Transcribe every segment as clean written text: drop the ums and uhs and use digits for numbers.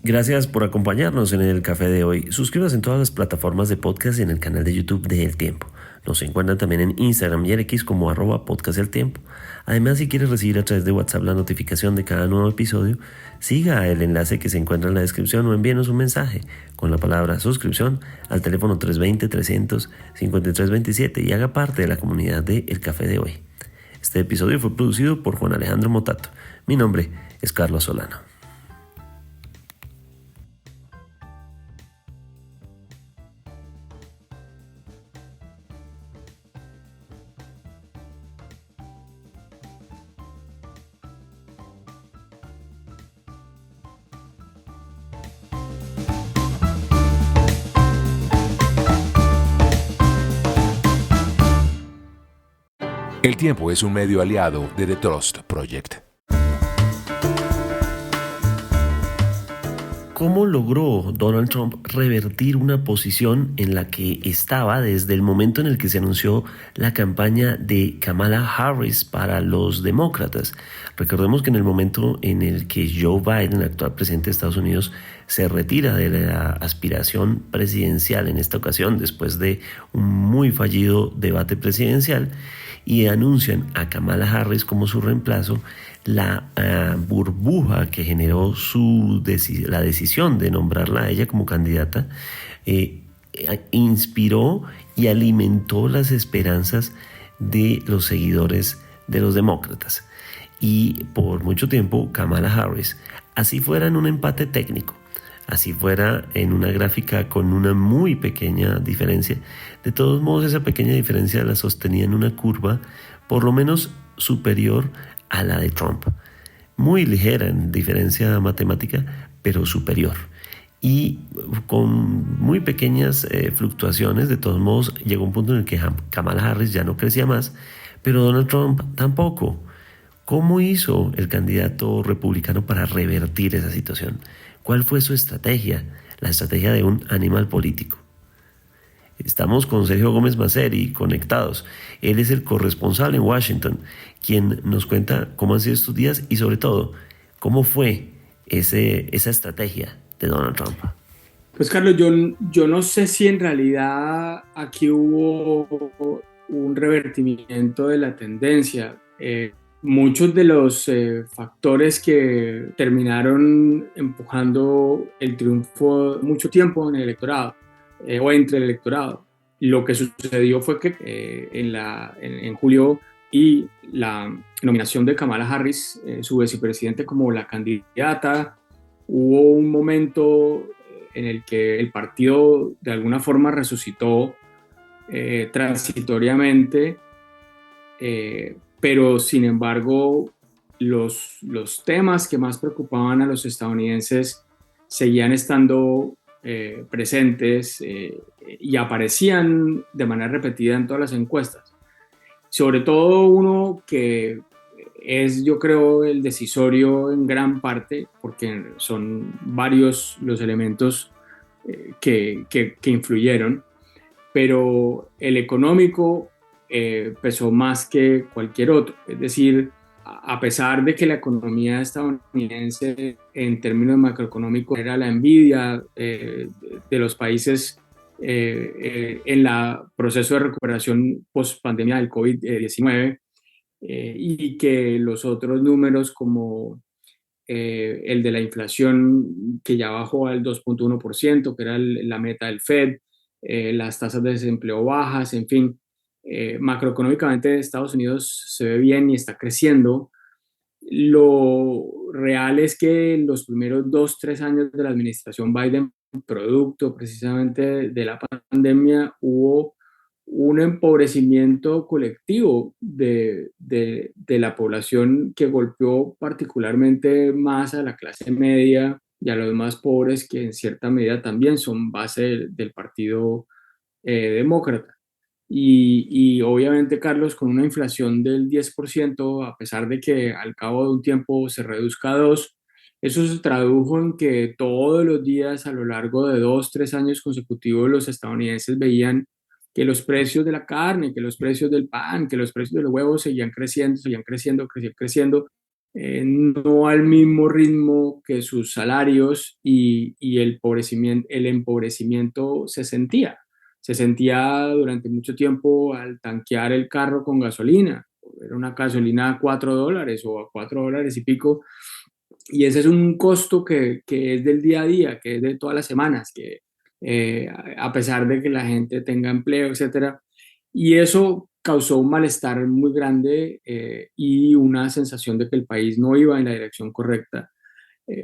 Gracias por acompañarnos en el café de hoy. Suscríbase en todas las plataformas de podcast y en el canal de YouTube de El Tiempo. Nos encuentran también en Instagram y en X como @podcast El Tiempo. Además, si quieres recibir a través de WhatsApp la notificación de cada nuevo episodio, siga el enlace que se encuentra en la descripción o envíenos un mensaje con la palabra suscripción al teléfono 320-300-5327 y haga parte de la comunidad de El Café de hoy. Este episodio fue producido por Juan Alejandro Motato. Mi nombre es Carlos Solano. El Tiempo es un medio aliado de The Trust Project. ¿Cómo logró Donald Trump revertir una posición en la que estaba desde el momento en el que se anunció la campaña de Kamala Harris para los demócratas? Recordemos que en el momento en el que Joe Biden, el actual presidente de Estados Unidos, se retira de la aspiración presidencial en esta ocasión, después de un muy fallido debate presidencial, y anuncian a Kamala Harris como su reemplazo, la burbuja que generó la decisión de nombrarla a ella como candidata inspiró y alimentó las esperanzas de los seguidores de los demócratas. Y por mucho tiempo Kamala Harris, así fuera en un empate técnico, así fuera en una gráfica con una muy pequeña diferencia, de todos modos esa pequeña diferencia la sostenía en una curva por lo menos superior a la de Trump. Muy ligera en diferencia matemática, pero superior. Y con muy pequeñas fluctuaciones, de todos modos llegó un punto en el que Kamala Harris ya no crecía más, pero Donald Trump tampoco. ¿Cómo hizo el candidato republicano para revertir esa situación? ¿Cuál fue su estrategia? La estrategia de un animal político. Estamos con Sergio Gómez Maceri conectados. Él es el corresponsal en Washington, quien nos cuenta cómo han sido estos días y sobre todo, cómo fue esa estrategia de Donald Trump. Pues Carlos, yo no sé si en realidad aquí hubo un revertimiento de la tendencia. Muchos de los factores que terminaron empujando el triunfo mucho tiempo en el electorado o entre el electorado. Lo que sucedió fue que en julio y la nominación de Kamala Harris, su vicepresidente como la candidata, hubo un momento en el que el partido de alguna forma resucitó transitoriamente, pero sin embargo los temas que más preocupaban a los estadounidenses seguían estando presentes y aparecían de manera repetida en todas las encuestas. Sobre todo uno que es, yo creo, el decisorio en gran parte, porque son varios los elementos que influyeron, pero el económico pesó más que cualquier otro. Es decir, a pesar de que la economía estadounidense en términos macroeconómicos era la envidia de los países en el proceso de recuperación post pandemia del COVID-19, y que los otros números como el de la inflación, que ya bajó al 2,1%, que era la meta del Fed, las tasas de desempleo bajas, en fin, macroeconómicamente Estados Unidos se ve bien y está creciendo. Lo real es que en los primeros 2, 3 años de la administración Biden, producto precisamente de la pandemia, hubo un empobrecimiento colectivo de la población que golpeó particularmente más a la clase media y a los más pobres, que en cierta medida también son base del partido demócrata. Y obviamente, Carlos, con una inflación del 10%, a pesar de que al cabo de un tiempo se reduzca a 2, eso se tradujo en que todos los días a lo largo de 2, 3 años consecutivos los estadounidenses veían que los precios de la carne, que los precios del pan, que los precios de los huevos seguían creciendo, seguían creciendo, creciendo, creciendo, no al mismo ritmo que sus salarios y el empobrecimiento se sentía. Se sentía durante mucho tiempo al tanquear el carro con gasolina. Era una gasolina a $4 o a $4 y pico. Y ese es un costo que es del día a día, que es de todas las semanas, que a pesar de que la gente tenga empleo, etcétera. Y eso causó un malestar muy grande y una sensación de que el país no iba en la dirección correcta.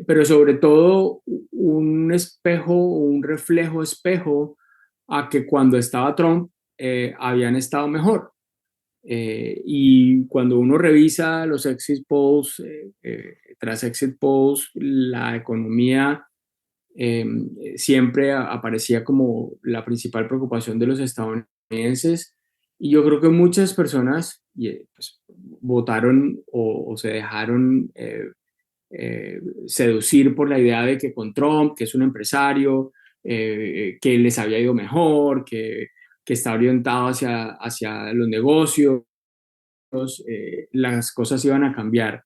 Pero sobre todo un espejo, un reflejo espejo a que cuando estaba Trump habían estado mejor. Y cuando uno revisa los exit polls, tras exit polls, la economía eh, siempre aparecía como la principal preocupación de los estadounidenses. Y yo creo que muchas personas pues, votaron o se dejaron seducir por la idea de que con Trump, que es un empresario, que les había ido mejor, que está orientado hacia los negocios, las cosas iban a cambiar.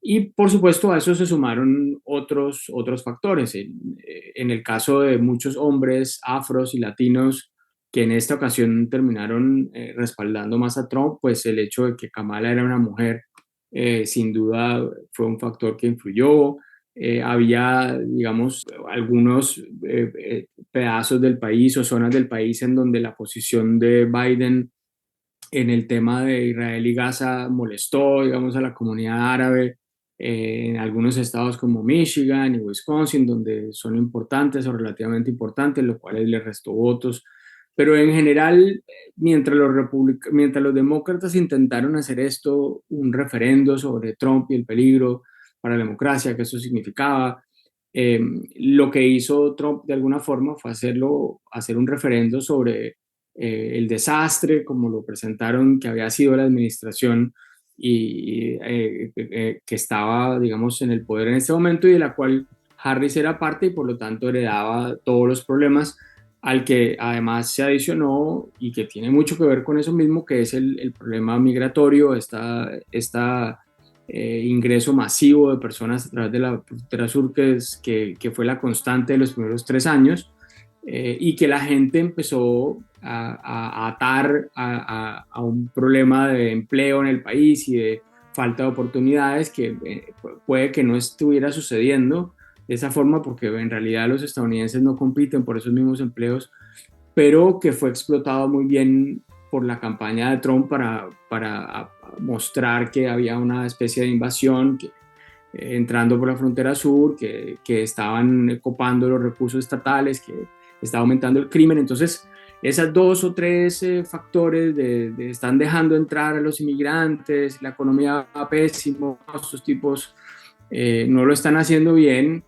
Y por supuesto a eso se sumaron otros factores. En el caso de muchos hombres afros y latinos que en esta ocasión terminaron respaldando más a Trump, pues el hecho de que Kamala era una mujer sin duda fue un factor que influyó. Había, digamos, algunos pedazos del país o zonas del país en donde la posición de Biden en el tema de Israel y Gaza molestó, digamos, a la comunidad árabe en algunos estados como Michigan y Wisconsin, donde son importantes o relativamente importantes, lo cual le restó votos. Pero en general, mientras los demócratas intentaron hacer esto, un referendo sobre Trump y el peligro para la democracia, que eso significaba, lo que hizo Trump de alguna forma fue hacer un referendo sobre el desastre, como lo presentaron, que había sido la administración y que estaba, digamos, en el poder en este momento y de la cual Harris era parte y por lo tanto heredaba todos los problemas, al que además se adicionó y que tiene mucho que ver con eso mismo, que es el problema migratorio, esta ingreso masivo de personas a través de la frontera sur, que fue la constante de los primeros 3 años, y que la gente empezó a atar a un problema de empleo en el país y de falta de oportunidades que puede que no estuviera sucediendo de esa forma porque en realidad los estadounidenses no compiten por esos mismos empleos, pero que fue explotado muy bien por la campaña de Trump para mostrar que había una especie de invasión entrando por la frontera sur, que estaban copando los recursos estatales, que estaba aumentando el crimen. Entonces, esas 2 o 3 factores están dejando entrar a los inmigrantes, la economía va pésimo, estos tipos no lo están haciendo bien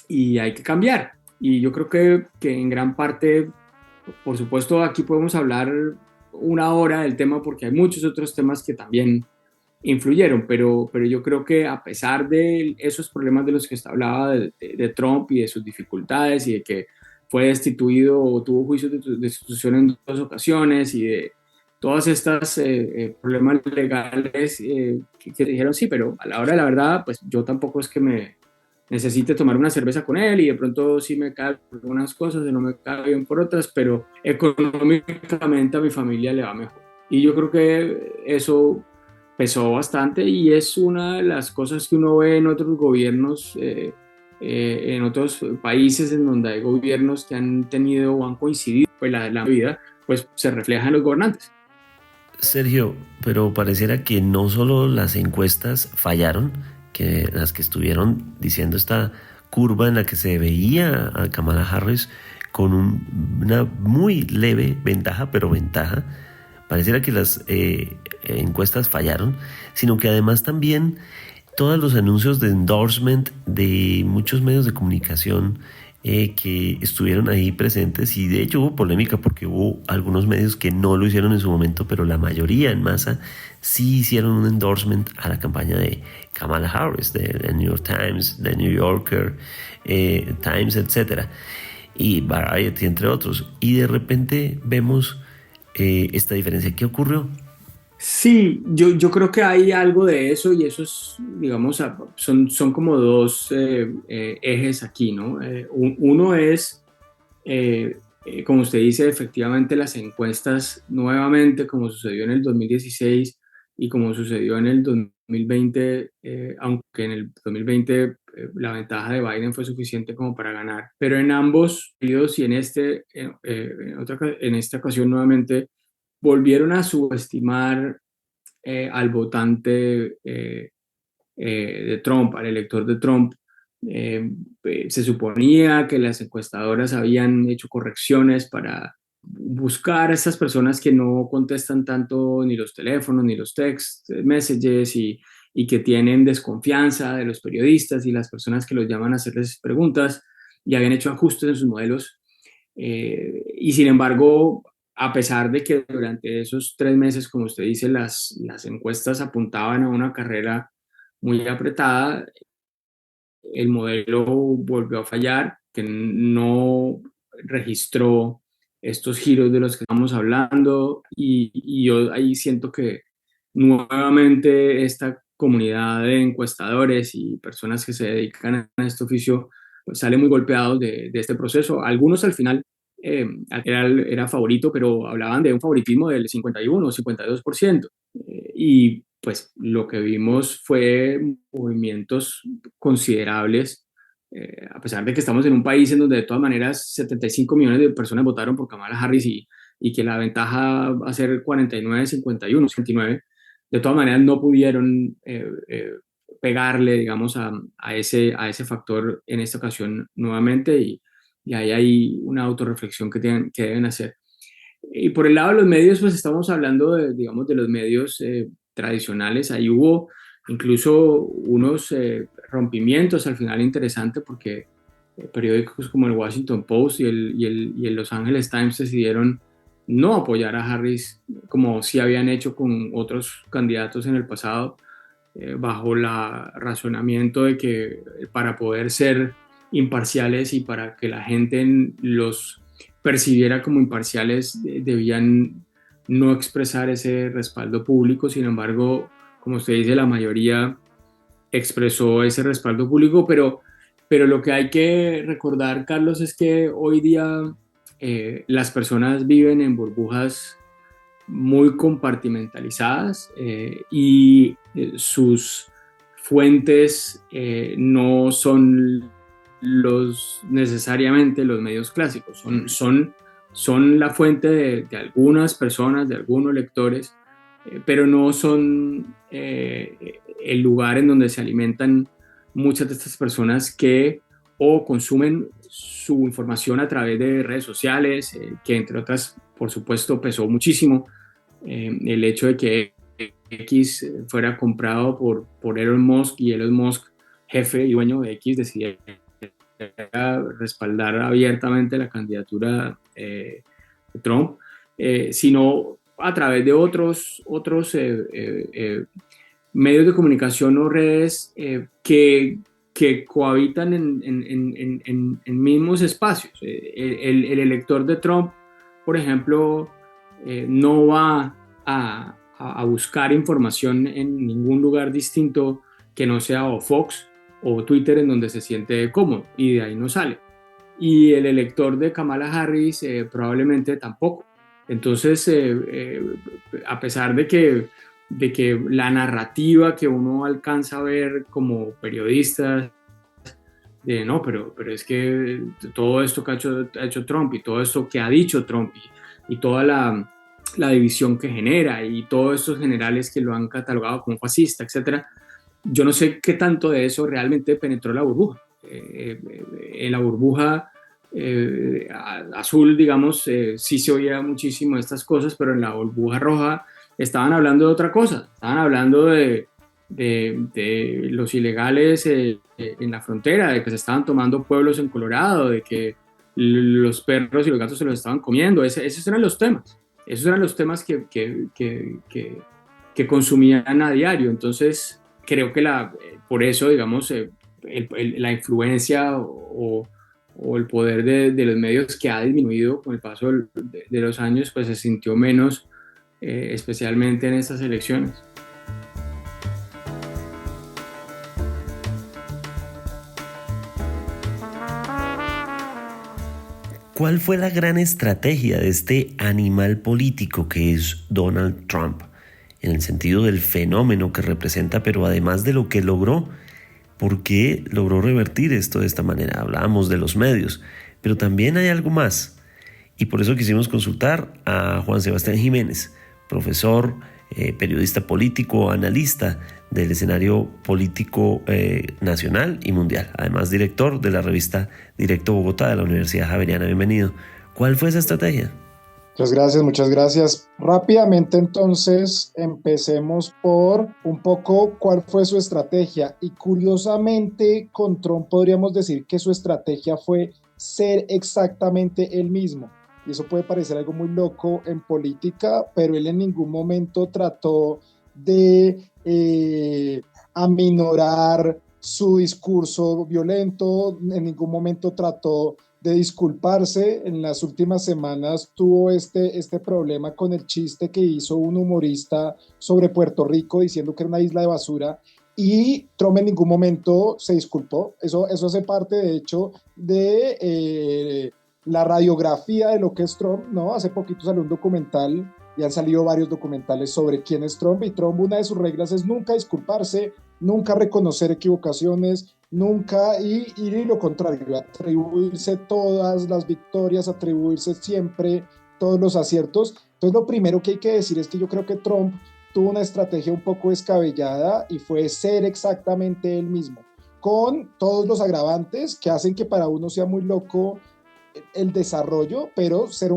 y hay que cambiar. Y yo creo que en gran parte, por supuesto, aquí podemos hablar 1 hora del tema porque hay muchos otros temas que también influyeron, pero yo creo que a pesar de esos problemas de los que hablaba de Trump y de sus dificultades y de que fue destituido o tuvo juicios de destitución en 2 ocasiones y de todas estas problemas legales que dijeron sí, pero a la hora de la verdad, pues yo tampoco es que me necesite tomar una cerveza con él y de pronto sí me cae por algunas cosas y no me cae bien por otras, pero económicamente a mi familia le va mejor. Y yo creo que eso pesó bastante y es una de las cosas que uno ve en otros gobiernos, en otros países en donde hay gobiernos que han tenido o han coincidido, pues la vida pues se refleja en los gobernantes. Sergio, pero pareciera que no solo las encuestas fallaron, que las que estuvieron diciendo esta curva en la que se veía a Kamala Harris con una muy leve ventaja, pero ventaja, pareciera que las encuestas fallaron, sino que además también todos los anuncios de endorsement de muchos medios de comunicación que estuvieron ahí presentes, y de hecho hubo polémica porque hubo algunos medios que no lo hicieron en su momento, pero la mayoría en masa sí hicieron un endorsement a la campaña de Kamala Harris, de New York Times, de New Yorker, Times, etc. Y Variety, entre otros. Y de repente vemos esta diferencia. ¿Qué ocurrió? Sí, yo creo que hay algo de eso y eso es, digamos, son como dos ejes aquí, ¿no? Uno es, como usted dice, efectivamente las encuestas nuevamente, como sucedió en el 2016 y como sucedió en el 2020, aunque en el 2020 la ventaja de Biden fue suficiente como para ganar, pero en ambos periodos y en esta ocasión nuevamente volvieron a subestimar al votante de Trump, al elector de Trump. Se suponía que las encuestadoras habían hecho correcciones para buscar a esas personas que no contestan tanto ni los teléfonos ni los text messages y que tienen desconfianza de los periodistas y las personas que los llaman a hacerles preguntas y habían hecho ajustes en sus modelos. Y sin embargo, a pesar de que durante esos 3 meses, como usted dice, las encuestas apuntaban a una carrera muy apretada, el modelo volvió a fallar, que no registró estos giros de los que estamos hablando y yo ahí siento que nuevamente esta comunidad de encuestadores y personas que se dedican a este oficio pues, sale muy golpeados de este proceso. Algunos al final era favorito, pero hablaban de un favoritismo del 51 o 52%. Y pues lo que vimos fue movimientos considerables, a pesar de que estamos en un país en donde de todas maneras 75 millones de personas votaron por Kamala Harris y que la ventaja va a ser 49, 51, 69, de todas maneras no pudieron pegarle, digamos, a ese factor en esta ocasión nuevamente y ahí hay una autorreflexión que deben hacer. Y por el lado de los medios, pues estamos hablando de, digamos, de los medios tradicionales. Ahí hubo incluso unos rompimientos al final interesante porque periódicos como el Washington Post y el Los Angeles Times decidieron no apoyar a Harris como sí habían hecho con otros candidatos en el pasado, bajo el razonamiento de que para poder ser imparciales y para que la gente los percibiera como imparciales, debían no expresar ese respaldo público. Sin embargo, como usted dice, la mayoría expresó ese respaldo público, pero lo que hay que recordar, Carlos, es que hoy día las personas viven en burbujas muy compartimentalizadas y sus fuentes no son necesariamente los medios clásicos, son la fuente de algunas personas, de algunos lectores, pero no son el lugar en donde se alimentan muchas de estas personas que o consumen su información a través de redes sociales, que entre otras, por supuesto, pesó muchísimo el hecho de que X fuera comprado por Elon Musk y Elon Musk, jefe y dueño de X, decidiera respaldar abiertamente la candidatura de Trump, sino a través de otros medios de comunicación o redes que cohabitan en mismos espacios. El elector de Trump, por ejemplo, no va a buscar información en ningún lugar distinto que no sea o Fox o Twitter, en donde se siente cómodo, y de ahí no sale. Y el elector de Kamala Harris probablemente tampoco. Entonces, a pesar de que la narrativa que uno alcanza a ver como periodista, de no, pero es que todo esto que ha hecho Trump y todo esto que ha dicho Trump y toda la división que genera y todos estos generales que lo han catalogado como fascista, etcétera, yo no sé qué tanto de eso realmente penetró la burbuja. En la burbuja azul, digamos, sí se oía muchísimo estas cosas, pero en la burbuja roja estaban hablando de otra cosa, estaban hablando de los ilegales en la frontera, de que se estaban tomando pueblos en Colorado, de que los perros y los gatos se los estaban comiendo. Esos eran los temas. Esos eran los temas que consumían a diario. Entonces, creo que por eso, digamos, la influencia o el poder de los medios que ha disminuido con el paso de los años, pues se sintió menos especialmente en estas elecciones. ¿Cuál fue la gran estrategia de este animal político que es Donald Trump? En el sentido del fenómeno que representa, pero además de lo que logró, ¿por qué logró revertir esto de esta manera? Hablábamos de los medios, pero también hay algo más. Y por eso quisimos consultar a Juan Sebastián Jiménez, profesor, periodista político, analista del escenario político nacional y mundial. Además, director de la revista Directo Bogotá de la Universidad Javeriana. Bienvenido. ¿Cuál fue esa estrategia? Muchas gracias, muchas gracias. Rápidamente entonces empecemos por un poco cuál fue su estrategia. Y curiosamente con Trump podríamos decir que su estrategia fue ser exactamente él mismo. Y eso puede parecer algo muy loco en política, pero él en ningún momento trató de aminorar su discurso violento, en ningún momento trató de disculparse. En las últimas semanas tuvo este problema con el chiste que hizo un humorista sobre Puerto Rico diciendo que era una isla de basura, y Trump en ningún momento se disculpó. Eso hace parte, de hecho, de la radiografía de lo que es Trump, ¿no? Hace poquito salió un documental y han salido varios documentales sobre quién es Trump, y Trump, una de sus reglas es nunca disculparse, nunca reconocer equivocaciones, nunca, y lo contrario, atribuirse todas las victorias, atribuirse siempre todos los aciertos. Entonces lo primero que hay que decir es que yo creo que Trump tuvo una estrategia un poco descabellada y fue ser exactamente él mismo, con todos los agravantes que hacen que para uno sea muy loco el desarrollo, pero ser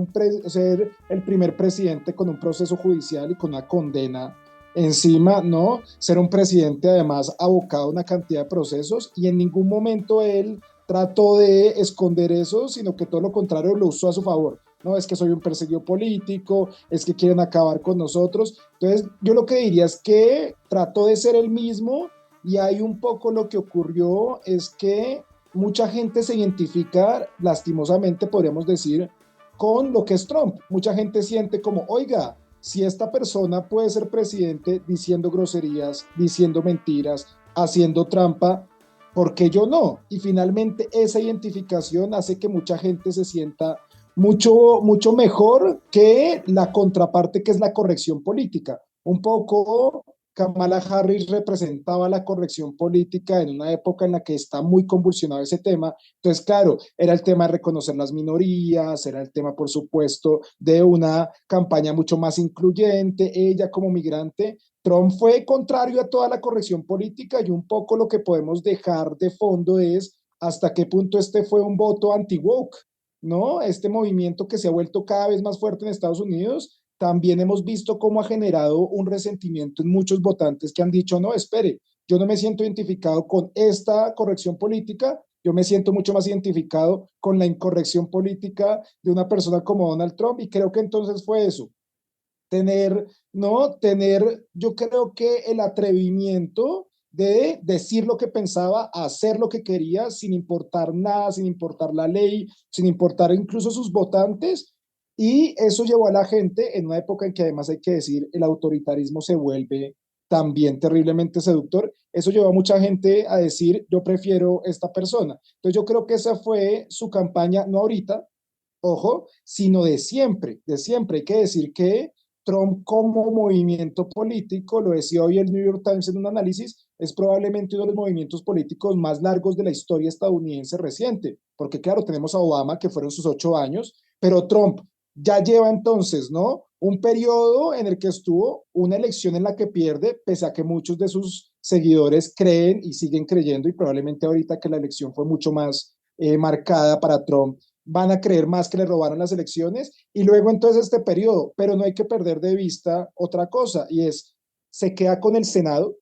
el primer presidente con un proceso judicial y con una condena encima, ¿no? Ser un presidente además abocado a una cantidad de procesos, y en ningún momento él trató de esconder eso, sino que todo lo contrario lo usó a su favor. No, es que soy un perseguido político, es que quieren acabar con nosotros. Entonces yo lo que diría es que trató de ser el mismo, y ahí un poco lo que ocurrió es que mucha gente se identifica, lastimosamente podríamos decir, con lo que es Trump. Mucha gente siente como, oiga, si esta persona puede ser presidente diciendo groserías, diciendo mentiras, haciendo trampa, ¿por qué yo no? Y finalmente esa identificación hace que mucha gente se sienta mucho mejor que la contraparte, que es la corrección política. Un poco Kamala Harris representaba la corrección política en una época en la que está muy convulsionado ese tema. Entonces, claro, era el tema de reconocer las minorías, era el tema, por supuesto, de una campaña mucho más incluyente, ella como migrante. Trump fue contrario a toda la corrección política, y un poco lo que podemos dejar de fondo es hasta qué punto este fue un voto anti-woke, ¿no? Este movimiento que se ha vuelto cada vez más fuerte en Estados Unidos. También hemos visto cómo ha generado un resentimiento en muchos votantes que han dicho, no, espere, yo no me siento identificado con esta corrección política, yo me siento mucho más identificado con la incorrección política de una persona como Donald Trump. Y creo que entonces fue eso, yo creo que el atrevimiento de decir lo que pensaba, hacer lo que quería, sin importar nada, sin importar la ley, sin importar incluso sus votantes. Y eso llevó a la gente, en una época en que además hay que decir, el autoritarismo se vuelve también terriblemente seductor, eso llevó a mucha gente a decir, yo prefiero esta persona. Entonces yo creo que esa fue su campaña, no ahorita, ojo, sino de siempre, de siempre. Hay que decir que Trump como movimiento político, lo decía hoy el New York Times en un análisis, es probablemente uno de los movimientos políticos más largos de la historia estadounidense reciente, porque claro, tenemos a Obama, que fueron sus 8 años, pero Trump ya lleva entonces, ¿no? Un periodo en el que estuvo, una elección en la que pierde, pese a que muchos de sus seguidores creen y siguen creyendo, y probablemente ahorita que la elección fue mucho más marcada para Trump, van a creer más que le robaron las elecciones, y luego entonces este periodo. Pero no hay que perder de vista otra cosa, y es, se queda con el Senado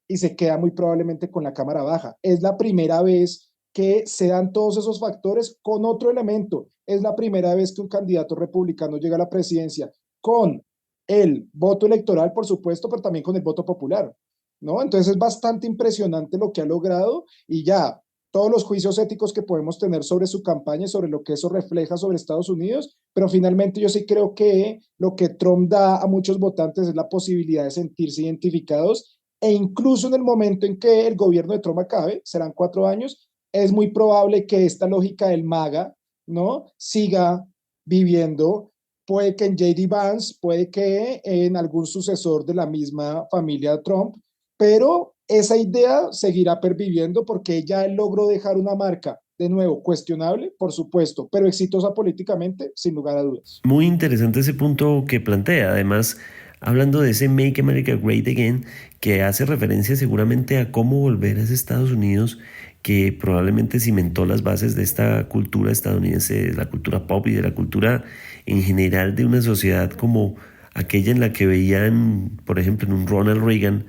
y se queda muy probablemente con la Cámara Baja. Es la primera vez que se dan todos esos factores con otro elemento. Es la primera vez que un candidato republicano llega a la presidencia con el voto electoral, por supuesto, pero también con el voto popular, ¿no? Entonces es bastante impresionante lo que ha logrado, y ya todos los juicios éticos que podemos tener sobre su campaña y sobre lo que eso refleja sobre Estados Unidos, pero finalmente yo sí creo que lo que Trump da a muchos votantes es la posibilidad de sentirse identificados e incluso en el momento en que el gobierno de Trump acabe, serán 4 años, es muy probable que esta lógica del MAGA, ¿no?, siga viviendo. Puede que en J.D. Vance, puede que en algún sucesor de la misma familia Trump, pero esa idea seguirá perviviendo porque ya él logró dejar una marca, de nuevo, cuestionable, por supuesto, pero exitosa políticamente, sin lugar a dudas. Muy interesante ese punto que plantea. Además, hablando de ese Make America Great Again, que hace referencia seguramente a cómo volver a ese Estados Unidos que probablemente cimentó las bases de esta cultura estadounidense, de la cultura pop y de la cultura en general de una sociedad como aquella en la que veían, por ejemplo, en un Ronald Reagan,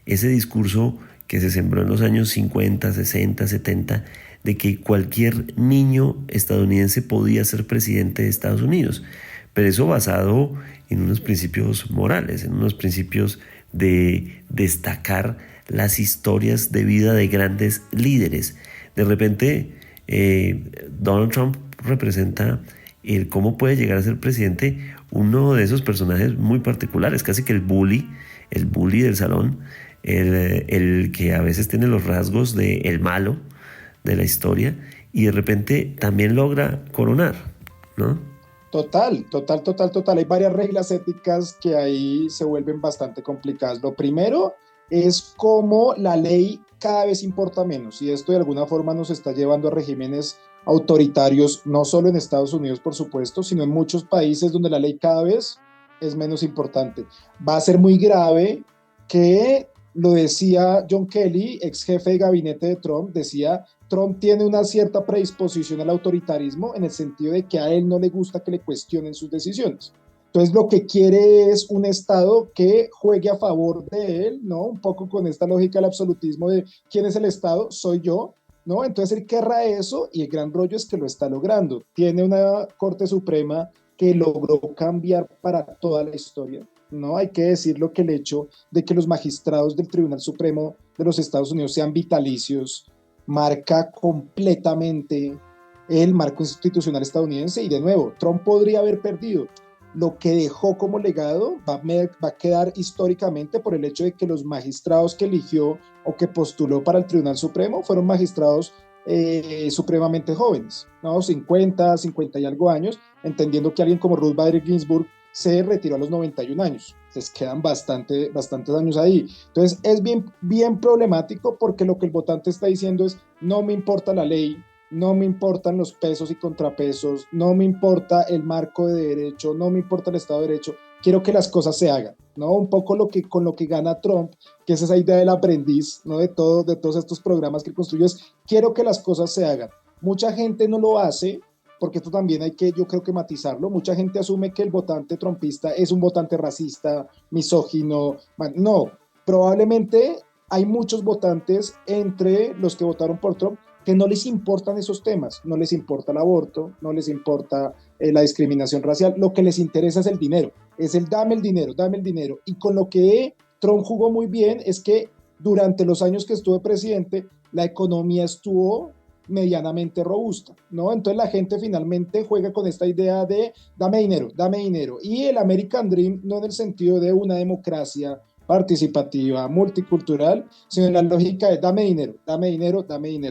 ese discurso que se sembró en los años 50, 60, 70, de que cualquier niño estadounidense podía ser presidente de Estados Unidos, pero eso basado en unos principios morales, en unos principios de destacar las historias de vida de grandes líderes. De repente, Donald Trump representa el cómo puede llegar a ser presidente uno de esos personajes muy particulares, casi que el bully del salón, el que a veces tiene los rasgos de el malo de la historia y de repente también logra coronar, ¿no? Total. Hay varias reglas éticas que ahí se vuelven bastante complicadas. Lo primero es cómo la ley cada vez importa menos y esto de alguna forma nos está llevando a regímenes autoritarios, no solo en Estados Unidos, por supuesto, sino en muchos países donde la ley cada vez es menos importante. Va a ser muy grave que, lo decía John Kelly, ex jefe de gabinete de Trump, decía, Trump tiene una cierta predisposición al autoritarismo en el sentido de que a él no le gusta que le cuestionen sus decisiones. Entonces lo que quiere es un Estado que juegue a favor de él, ¿no? Un poco con esta lógica del absolutismo de ¿quién es el Estado? Soy yo, ¿no? Entonces él querrá eso y el gran rollo es que lo está logrando. Tiene una Corte Suprema que logró cambiar para toda la historia, ¿no? Hay que decirlo que el hecho de que los magistrados del Tribunal Supremo de los Estados Unidos sean vitalicios marca completamente el marco institucional estadounidense y de nuevo, Trump podría haber perdido. Lo que dejó como legado va a quedar históricamente por el hecho de que los magistrados que eligió o que postuló para el Tribunal Supremo fueron magistrados supremamente jóvenes, ¿no? 50 y algo años, entendiendo que alguien como Ruth Bader Ginsburg se retiró a los 91 años. Entonces quedan bastantes años ahí. Entonces es bien problemático porque lo que el votante está diciendo es no me importa la ley, no me importan los pesos y contrapesos, no me importa el marco de derecho, no me importa el Estado de Derecho, quiero que las cosas se hagan, ¿no? Un poco con lo que gana Trump, que es esa idea del aprendiz, ¿no? De todos estos programas que construyó, es quiero que las cosas se hagan. Mucha gente no lo hace, porque esto también yo creo que matizarlo, mucha gente asume que el votante trumpista es un votante racista, misógino, no, probablemente hay muchos votantes entre los que votaron por Trump que no les importan esos temas, no les importa el aborto, no les importa la discriminación racial, lo que les interesa es el dinero, es el dame el dinero, y con lo que Trump jugó muy bien es que durante los años que estuvo presidente, la economía estuvo medianamente robusta, ¿no? Entonces la gente finalmente juega con esta idea de dame dinero, y el American Dream no en el sentido de una democracia participativa, multicultural, sino en la lógica de dame dinero.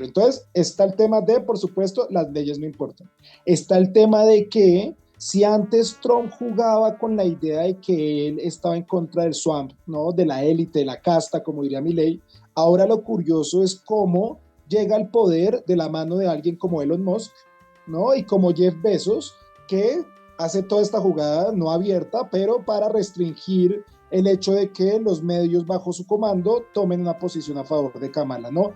Entonces está el tema de, por supuesto, las leyes no importan. Está el tema de que si antes Trump jugaba con la idea de que él estaba en contra del swamp, ¿no? De la élite, de la casta, como diría Milei, ahora lo curioso es cómo llega al poder de la mano de alguien como Elon Musk, ¿no? Y como Jeff Bezos, que hace toda esta jugada no abierta, pero para restringir el hecho de que los medios bajo su comando tomen una posición a favor de Kamala, ¿no?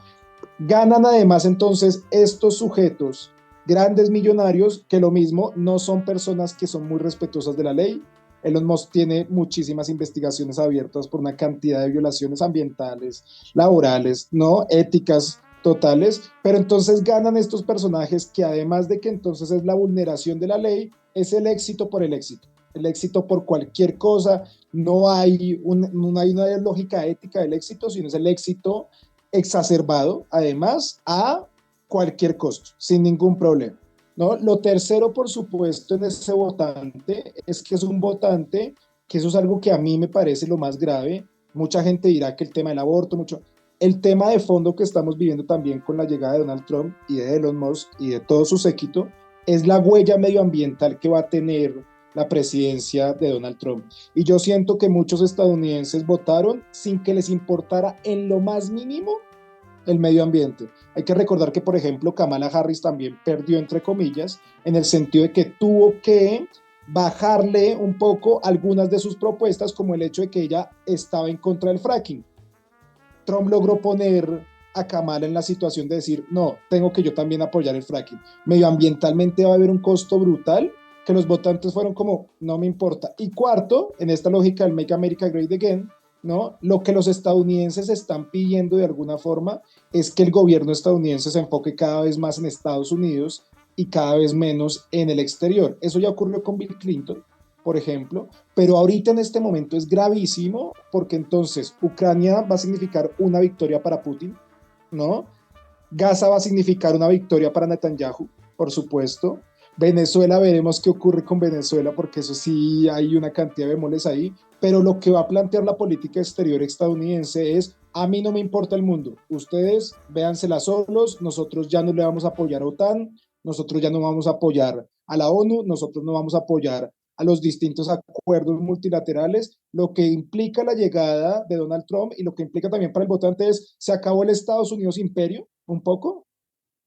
Ganan además entonces estos sujetos, grandes millonarios, que lo mismo no son personas que son muy respetuosas de la ley. Elon Musk tiene muchísimas investigaciones abiertas por una cantidad de violaciones ambientales, laborales, ¿no? Éticas totales, pero entonces ganan estos personajes que además de que entonces es la vulneración de la ley, es el éxito por el éxito. El éxito por cualquier cosa, no hay una lógica ética del éxito, sino es el éxito exacerbado, además, a cualquier costo, sin ningún problema, ¿no? Lo tercero, por supuesto, en ese votante es que es un votante, que eso es algo que a mí me parece lo más grave. Mucha gente dirá que el tema del aborto, mucho. El tema de fondo que estamos viviendo también con la llegada de Donald Trump y de Elon Musk y de todo su séquito es la huella medioambiental que va a tener la presidencia de Donald Trump. Y yo siento que muchos estadounidenses votaron sin que les importara en lo más mínimo el medio ambiente. Hay que recordar que, por ejemplo, Kamala Harris también perdió, entre comillas, en el sentido de que tuvo que bajarle un poco algunas de sus propuestas, como el hecho de que ella estaba en contra del fracking. Trump logró poner a Kamala en la situación de decir, no, tengo que yo también apoyar el fracking. Medioambientalmente va a haber un costo brutal, que los votantes fueron como, no me importa. Y cuarto, en esta lógica del Make America Great Again, ¿no? Lo que los estadounidenses están pidiendo de alguna forma es que el gobierno estadounidense se enfoque cada vez más en Estados Unidos y cada vez menos en el exterior. Eso ya ocurrió con Bill Clinton, por ejemplo, pero ahorita en este momento es gravísimo porque entonces Ucrania va a significar una victoria para Putin, ¿no? Gaza va a significar una victoria para Netanyahu, por supuesto. Venezuela, veremos qué ocurre con Venezuela, porque eso sí hay una cantidad de bemoles ahí, pero lo que va a plantear la política exterior estadounidense es, a mí no me importa el mundo, ustedes véansela solos, nosotros ya no le vamos a apoyar a OTAN, nosotros ya no vamos a apoyar a la ONU, nosotros no vamos a apoyar a los distintos acuerdos multilaterales. Lo que implica la llegada de Donald Trump y lo que implica también para el votante es, se acabó el Estados Unidos imperio, un poco,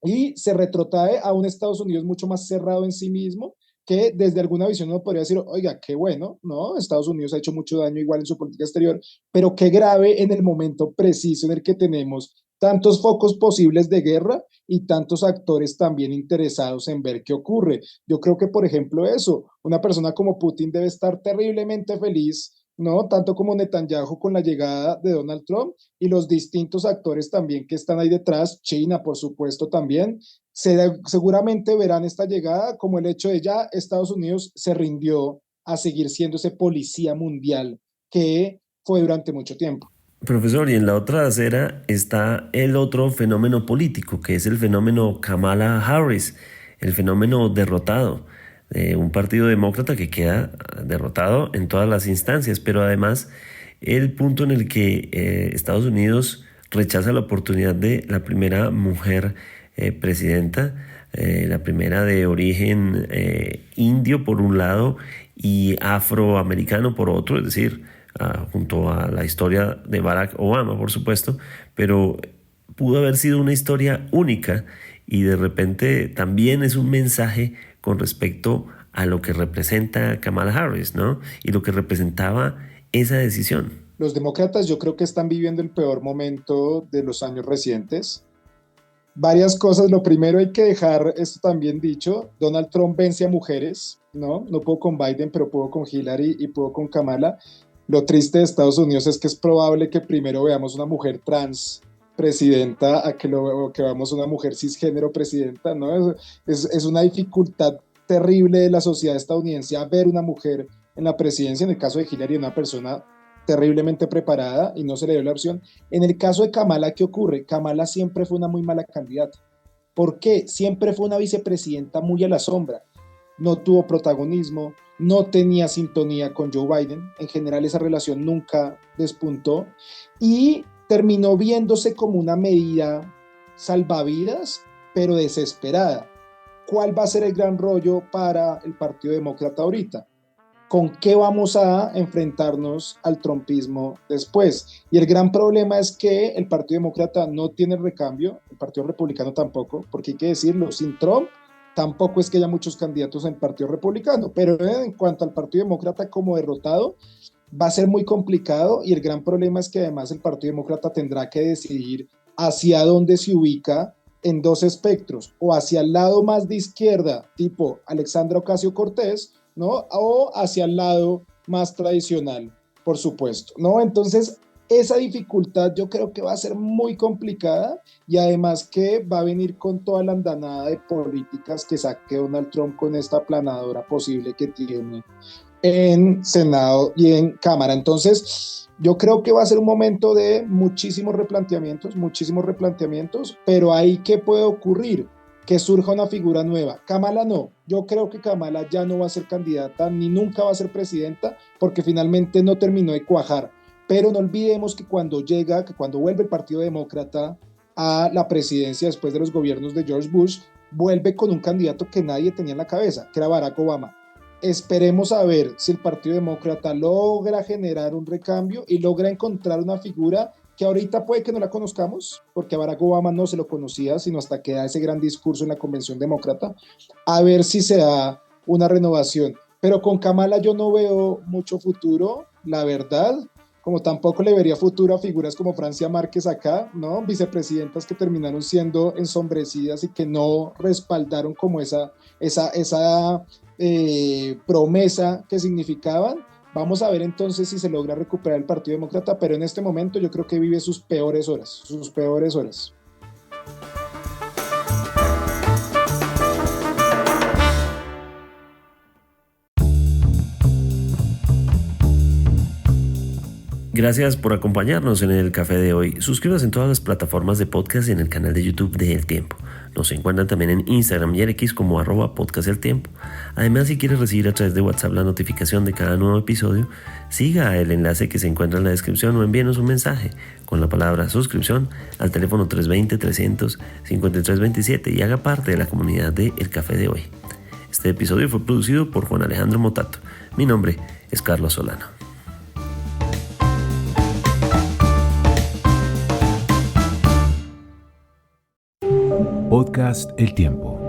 y se retrotrae a un Estados Unidos mucho más cerrado en sí mismo, que desde alguna visión uno podría decir, oiga, qué bueno, ¿no? Estados Unidos ha hecho mucho daño igual en su política exterior, pero qué grave en el momento preciso en el que tenemos tantos focos posibles de guerra y tantos actores también interesados en ver qué ocurre. Yo creo que, por ejemplo, eso, una persona como Putin debe estar terriblemente feliz, ¿no? Tanto como Netanyahu con la llegada de Donald Trump y los distintos actores también que están ahí detrás, China, por supuesto, también, seguramente verán esta llegada como el hecho de ya Estados Unidos se rindió a seguir siendo ese policía mundial que fue durante mucho tiempo. Profesor, y en la otra acera está el otro fenómeno político, que es el fenómeno Kamala Harris, el fenómeno derrotado, un partido demócrata que queda derrotado en todas las instancias, pero además el punto en el que Estados Unidos rechaza la oportunidad de la primera mujer presidenta, la primera de origen indio por un lado y afroamericano por otro, es decir, junto a la historia de Barack Obama, por supuesto, pero pudo haber sido una historia única y de repente también es un mensaje con respecto a lo que representa Kamala Harris, ¿no? Y lo que representaba esa decisión. Los demócratas yo creo que están viviendo el peor momento de los años recientes. Varias cosas. Lo primero, hay que dejar esto también dicho, Donald Trump vence a mujeres, ¿no? No pudo con Biden, pero pudo con Hillary y pudo con Kamala. Lo triste de Estados Unidos es que es probable que primero veamos una mujer trans presidenta a que veamos una mujer cisgénero presidenta, ¿no? Es una dificultad terrible de la sociedad estadounidense a ver una mujer en la presidencia. En el caso de Hillary, una persona terriblemente preparada y no se le dio la opción. En el caso de Kamala, ¿qué ocurre? Kamala siempre fue una muy mala candidata. ¿Por qué? Siempre fue una vicepresidenta muy a la sombra. No tuvo protagonismo, no tenía sintonía con Joe Biden. En general, esa relación nunca despuntó y terminó viéndose como una medida salvavidas, pero desesperada. ¿Cuál va a ser el gran rollo para el Partido Demócrata ahorita? ¿Con qué vamos a enfrentarnos al trumpismo después? Y el gran problema es que el Partido Demócrata no tiene recambio, el Partido Republicano tampoco, porque hay que decirlo, sin Trump tampoco es que haya muchos candidatos en el Partido Republicano, pero en cuanto al Partido Demócrata como derrotado, va a ser muy complicado y el gran problema es que además el Partido Demócrata tendrá que decidir hacia dónde se ubica en dos espectros, o hacia el lado más de izquierda, tipo Alexandra Ocasio-Cortez, ¿no? O hacia el lado más tradicional, por supuesto, ¿no? Entonces, esa dificultad yo creo que va a ser muy complicada y además que va a venir con toda la andanada de políticas que saque Donald Trump con esta aplanadora posible que tiene en Senado y en Cámara. Entonces, yo creo que va a ser un momento de muchísimos replanteamientos, pero ahí ¿qué puede ocurrir? Que surja una figura nueva. Kamala no, yo creo que Kamala ya no va a ser candidata ni nunca va a ser presidenta porque finalmente no terminó de cuajar. Pero no olvidemos que cuando vuelve el Partido Demócrata a la presidencia después de los gobiernos de George Bush, vuelve con un candidato que nadie tenía en la cabeza, que era Barack Obama. Esperemos a ver si el Partido Demócrata logra generar un recambio y logra encontrar una figura que ahorita puede que no la conozcamos, porque a Barack Obama no se lo conocía, sino hasta que da ese gran discurso en la Convención Demócrata, a ver si se da una renovación. Pero con Kamala yo no veo mucho futuro, la verdad, como tampoco le vería futuro a figuras como Francia Márquez acá, ¿no? Vicepresidentas que terminaron siendo ensombrecidas y que no respaldaron como esa promesa que significaban. Vamos a ver entonces si se logra recuperar el Partido Demócrata, pero en este momento yo creo que vive sus peores horas. Gracias por acompañarnos en el café de hoy. Suscríbase en todas las plataformas de podcast y en el canal de YouTube de El Tiempo. Nos encuentran también en Instagram y en X como @podcasteltiempo. Además, si quieres recibir a través de WhatsApp la notificación de cada nuevo episodio, siga el enlace que se encuentra en la descripción o envíenos un mensaje con la palabra suscripción al teléfono 320-300-5327 y haga parte de la comunidad de El Café de Hoy. Este episodio fue producido por Juan Alejandro Motato. Mi nombre es Carlos Solano. Podcast El Tiempo.